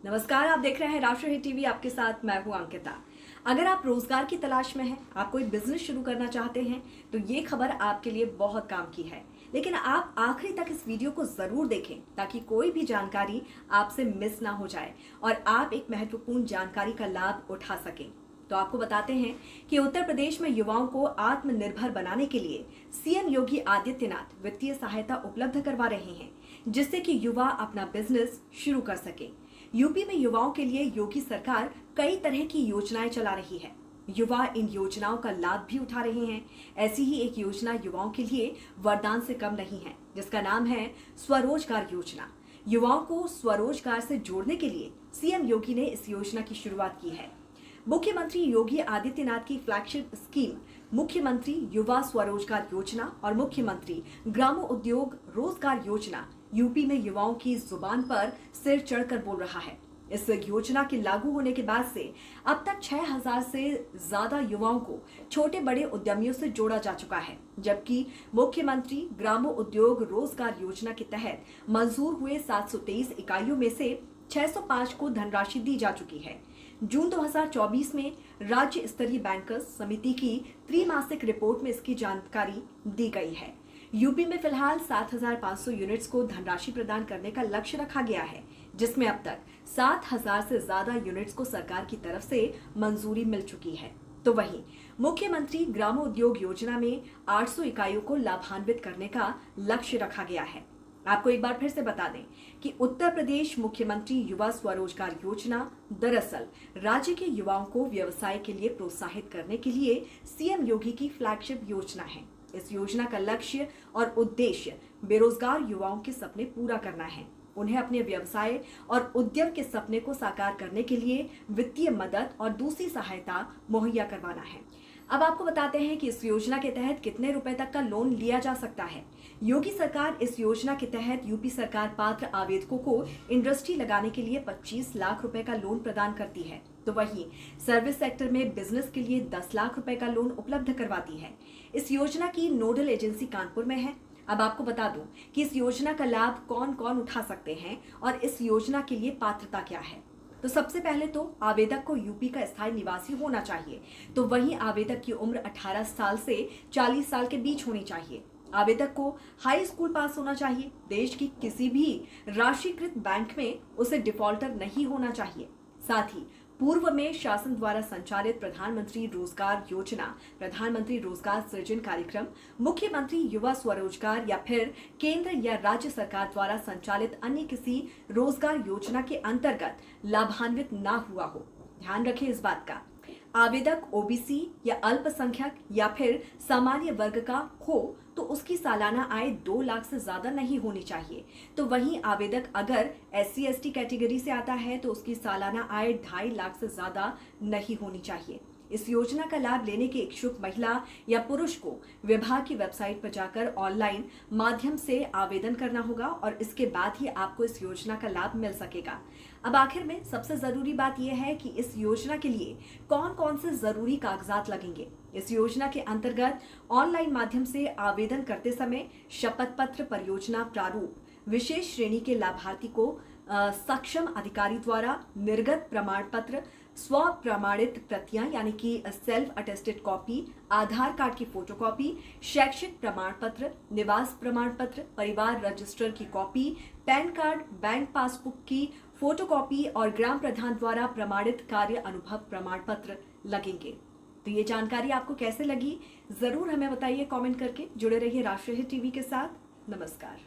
नमस्कार, आप देख रहे हैं राष्ट्रहित टीवी। आपके साथ मैं हूं अंकिता। अगर आप रोजगार की तलाश में हैं, आप कोई बिजनेस शुरू करना चाहते हैं, तो ये खबर आपके लिए बहुत काम की है। लेकिन आप आखिरी तक इस वीडियो को जरूर देखें ताकि कोई भी जानकारी आपसे मिस ना हो जाए और आप एक महत्वपूर्ण जानकारी का लाभ उठा सकें। तो आपको बताते हैं कि उत्तर प्रदेश में युवाओं को आत्मनिर्भर बनाने के लिए सीएम योगी आदित्यनाथ वित्तीय सहायता उपलब्ध करवा रहे हैं, जिससे कि युवा अपना बिजनेस शुरू कर सके। यूपी में युवाओं के लिए योगी सरकार कई तरह की योजनाएं चला रही है। युवा इन योजनाओं का लाभ भी उठा रहे हैं। ऐसी ही एक योजना युवाओं के लिए वरदान से कम नहीं है, जिसका नाम है स्वरोजगार योजना। युवाओं को स्वरोजगार से जोड़ने के लिए सीएम योगी ने इस योजना की शुरुआत की है। मुख्यमंत्री योगी आदित्यनाथ की फ्लैगशिप स्कीम मुख्यमंत्री युवा स्वरोजगार योजना और मुख्यमंत्री ग्राम उद्योग रोजगार योजना यूपी में युवाओं की जुबान पर सिर चढ़कर बोल रहा है। इस योजना के लागू होने के बाद से अब तक 6000 से ज्यादा युवाओं को छोटे बड़े उद्यमियों से जोड़ा जा चुका है, जबकि मुख्यमंत्री ग्राम उद्योग रोजगार योजना के तहत मंजूर हुए 723 इकाइयों में से 605 को धनराशि दी जा चुकी है। जून 2024 में राज्य स्तरीय बैंकर्स समिति की त्रैमासिक रिपोर्ट में इसकी जानकारी दी गई है। यूपी में फिलहाल 7500 यूनिट्स को धनराशि प्रदान करने का लक्ष्य रखा गया है, जिसमें अब तक 7000 से ज्यादा यूनिट्स को सरकार की तरफ से मंजूरी मिल चुकी है। तो वहीं मुख्यमंत्री ग्राम उद्योग योजना में 800 इकाइयों को लाभान्वित करने का लक्ष्य रखा गया है। आपको एक बार फिर से बता दें कि उत्तर प्रदेश मुख्यमंत्री युवा स्वरोजगार योजना दरअसल राज्य के युवाओं को व्यवसाय के लिए प्रोत्साहित करने के लिए सीएम योगी की फ्लैगशिप योजना है। इस योजना का लक्ष्य और उद्देश्य बेरोजगार युवाओं के सपने पूरा करना है, उन्हें अपने व्यवसाय और उद्यम के सपने को साकार करने के लिए वित्तीय मदद और दूसरी सहायता मुहैया करवाना है। अब आपको बताते हैं कि इस योजना के तहत कितने रुपए तक का लोन लिया जा सकता है। योगी सरकार इस योजना के तहत यूपी सरकार पात्र आवेदकों को इंडस्ट्री लगाने के लिए 25 लाख रुपए का लोन प्रदान करती है, तो वहीं सर्विस सेक्टर में बिजनेस के लिए 10 लाख रुपए का लोन उपलब्ध करवाती है। इस योजना की नोडल एजेंसी कानपुर में है। अब आपको बता दूं कि इस योजना का लाभ कौन कौन उठा सकते हैं और इस योजना के लिए पात्रता क्या है। तो सबसे पहले तो आवेदक को यूपी का स्थायी निवासी होना चाहिए, तो वहीं आवेदक की उम्र 18 साल से 40 साल के बीच होनी चाहिए। आवेदक को हाई स्कूल पास होना चाहिए। देश की किसी भी राष्ट्रीयकृत बैंक में उसे डिफॉल्टर नहीं होना चाहिए। साथ ही पूर्व में शासन द्वारा संचालित प्रधानमंत्री रोजगार योजना, प्रधानमंत्री रोजगार सृजन कार्यक्रम, मुख्यमंत्री युवा स्वरोजगार या फिर केंद्र या राज्य सरकार द्वारा संचालित अन्य किसी रोजगार योजना के अंतर्गत लाभान्वित ना हुआ हो। ध्यान रखें इस बात का। आवेदक ओबीसी या अल्पसंख्यक या फिर सामान्य वर्ग का हो तो उसकी सालाना आय 2 लाख से ज्यादा नहीं होनी चाहिए। तो वहीं आवेदक अगर SC/ST कैटेगरी से आता है तो उसकी सालाना आय 2.5 लाख से ज्यादा नहीं होनी चाहिए। इस योजना का लाभ लेने के इच्छुक महिला या पुरुष को विभाग की वेबसाइट पर जाकर ऑनलाइन माध्यम से आवेदन करना होगा और इसके बाद ही आपको इस योजना का लाभ मिल सकेगा। अब आखिर में सबसे जरूरी बात यह है कि इस योजना के लिए कौन कौन से जरूरी कागजात लगेंगे। इस योजना के अंतर्गत ऑनलाइन माध्यम से आवेदन करते समय शपथ पत्र, परियोजना प्रारूप, विशेष श्रेणी के लाभार्थी को सक्षम अधिकारी द्वारा निर्गत प्रमाण पत्र, स्व प्रमाणित प्रतियां यानी कि सेल्फ अटेस्टेड कॉपी, आधार कार्ड की फोटोकॉपी, शैक्षिक प्रमाण पत्र, निवास प्रमाण पत्र, परिवार रजिस्टर की copy, pan card, bank passbook की फोटोकॉपी और ग्राम प्रधान द्वारा प्रमाणित कार्य अनुभव प्रमाण पत्र लगेंगे। तो ये जानकारी आपको कैसे लगी, जरूर हमें बताइए कमेंट करके। जुड़े रहिए राष्ट्रहित टीवी के साथ। नमस्कार।